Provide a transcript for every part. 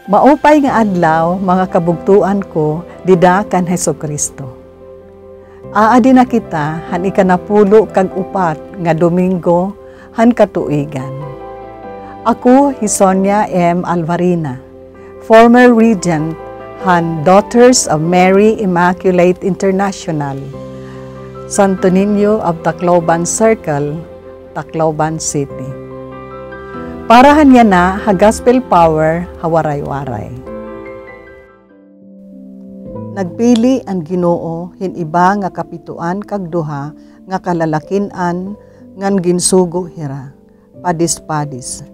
Maupay nga adlaw mga kabugtuan ko dida kan Hesukristo. Aadi na kita han ikanapulo kag upat nga Domingo han katuigan. Ako Hisonia M. Alvarina, former regent han Daughters of Mary Immaculate International, Santo Niño of Tacloban Circle, Tacloban City. Parahan niya na ha gospel power hawaray-waray. Nagpili ang Ginoo hiniba nga kapituan kag duha nga kalalakin-an ngan ginsugo hira, padis-padis.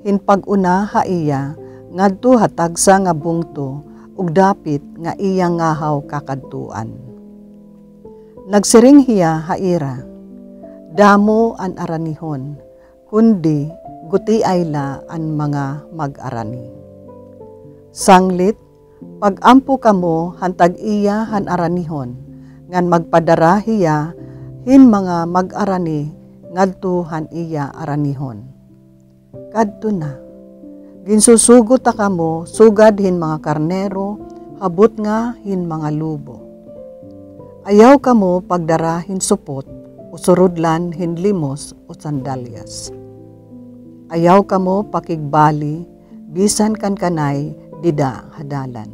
Hinpag-una ha iya ngadto hatagsa nga bungto ug dapit nga iya ngahaw kakadtuan. Nagsiring hiya haira, damo an aranihon, kundi guti ayla an mga mag-arani. Sanglit, pag-ampo kamo hantag iya han aranihon, ngan magpadara hiya hin mga mag-arani ngadto han iya aranihon. Kadto na, ginsusugot ta kamo sugad hin mga karnero, habot nga hin mga lubo. Ayaw kamo pagdara hin supot, usurudlan hin limos o sandalyas. Ayaw kamo pakigbali, bisan kan kanay, dida hadalan.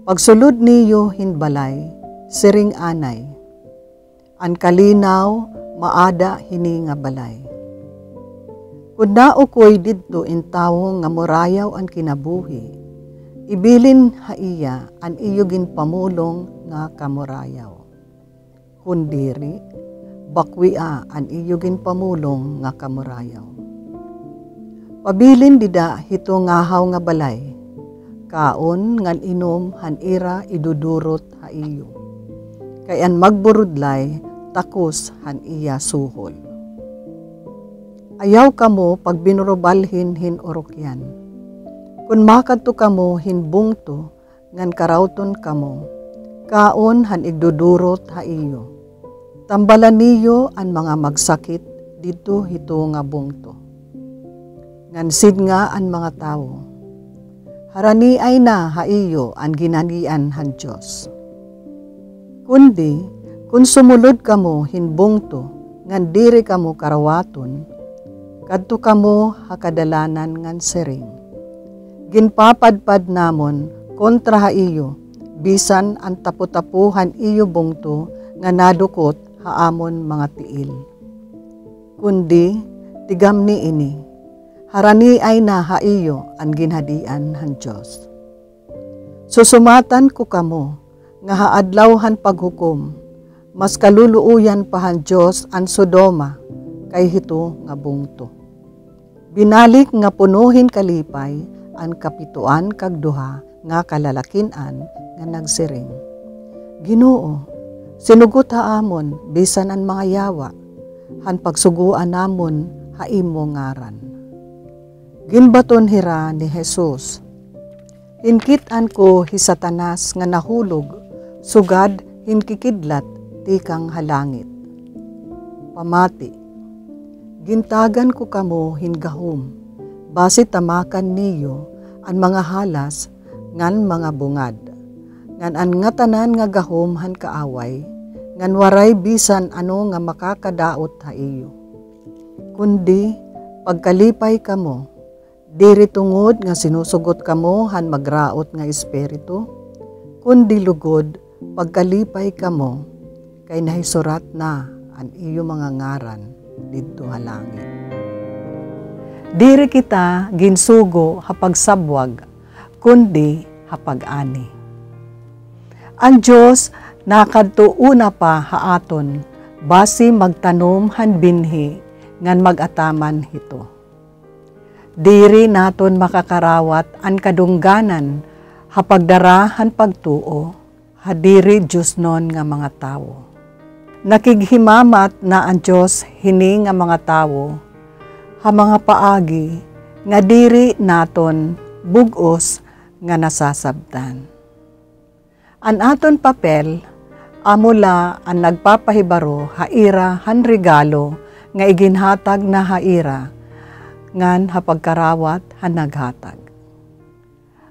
Pagsulod niyo hinbalay, siring anay. An kalinaw, maada hini nga balay. Kunda ukoy didto in tawo nga murayaw an kinabuhi, ibilin haiya an iyo ginpamulong nga kamurayaw. Kundiri, bakwia an iyo ginpamulong nga kamurayaw. Pabilin dida hito ngahaw nga balay, kaon ngan inom han ira idudurot ha iyo. Kayan magburudlay, takos han iya suhol. Ayaw kamo pag binurubalhin hin orokyan. Kun makadto kamo hin bungto, ngan karawton kamo, kaon han igdudurot ha iyo. Tambalan niyo an mga magsakit dito hito nga bungto. Ngansid nga an mga tao, harani ay na haiyo ang ginanian han Diyos. Kundi, kung sumulod kamo hinbungto, ngan diri kamo karawaton, kadto kamo hakadalanan ngan sering. Ginpapadpad namon kontra haiyo, bisan ang tapu-tapuhan iyo bungto, nga nadukot haamon mga tiil. Kundi, tigam ni ini, harani ay na haiyo ang ginhadian han Diyos. Susumatan ko kamo, nga haadlawhan paghukom, mas kaluluuyan pa han Diyos ang Sodoma, kay hito nga bungto. Binalik nga punuhin kalipay, ang kapituan kag duha nga kalalakinan nga nagsiring. Ginoo, sinugot haamon, bisan ang mga yawa, han pagsuguan namon haimo ngaran. Ginbaton hira ni Jesus. Hinkitan ko hi Satanas nga nahulog, sugad hinkikidlat tikang halangit. Pamati. Gintagan ko kamo hingahom, base tamakan niyo ang mga halas ngan mga bungad. Ngan an nga tanan nga gahom han kaaway, ngan waray bisan ano nga makakadaot ha iyo. Kundi pagkalipay kamo, diri tungod nga sinusugot kamo han magraot nga espiritu, kundi lugod pagkalipay kamo, kay nahisurat na ang iyo mga ngaran didto ha langit. Diri kita ginsugo hapagsabwag, kundi hapag-ani. Ang Diyos nakadto una pa haaton, basi magtanom han binhi, ngan mag-ataman hito. Diri naton makakarawat ang kadungganan, hapagdarahan pagtuo, hadiri Diyos non nga mga tao. Nakighimamat na ang Diyos hini nga mga tao, ha mga paagi, nga diri naton bugos nga nasasabtan. An aton papel, amula ang nagpapahibaro haira han regalo nga iginhatag na haira, ngan hapagkarawat han naghatag.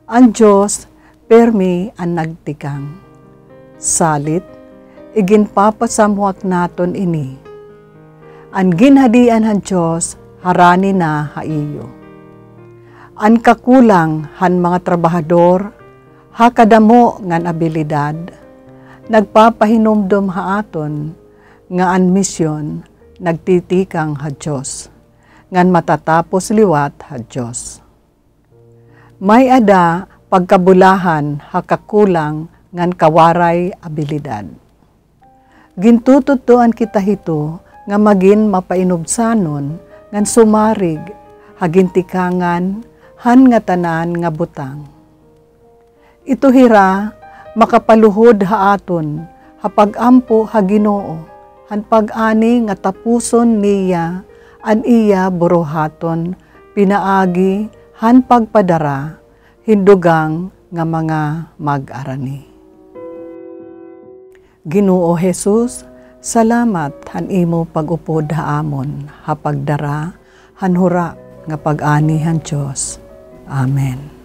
Ang Diyos permi ang nagtikang. Salit, iginpapasamuak naton ini. Ang ginhadian han Diyos, harani na haiyo. Ang kakulang han mga trabahador, hakadamo ngan abilidad, nagpapahinomdom haaton, nga an misyon, nagtitikang ha Diyos, ngan matatapos liwat ha Diyos. May ada pagkabulahan hakakulang ngan kawaray abilidad. Gintututuan kita hito nga magin mapainubsanon ngan sumarig hagintikangan han nga tanan nga butang. Ito hira makapaluhod haaton hapag-ampo ha Ginoo han pag-ani nga tapuson niya an iya buruhaton pinaagi han pagpadara hindugang nga mga mag-arani. Ginoo Jesus, salamat han imo pag-upod haamon hapagdara han hura nga pag-ani han Diyos. Amen.